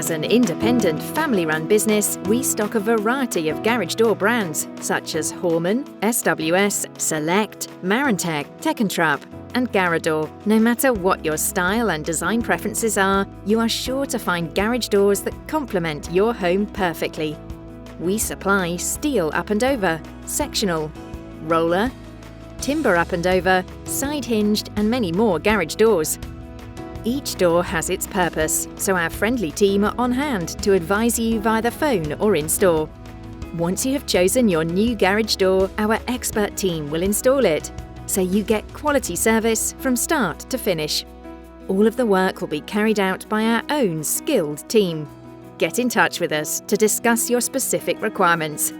As an independent, family-run business, we stock a variety of garage door brands such as Hormann, SWS, Select, Marantec, Tekentrap and Garador. No matter what your style and design preferences are, you are sure to find garage doors that complement your home perfectly. We supply steel up and over, sectional, roller, timber up and over, side hinged and many more garage doors. Each door has its purpose, so our friendly team are on hand to advise you via the phone or in store. Once you have chosen your new garage door, our expert team will install it, so you get quality service from start to finish. All of the work will be carried out by our own skilled team. Get in touch with us to discuss your specific requirements.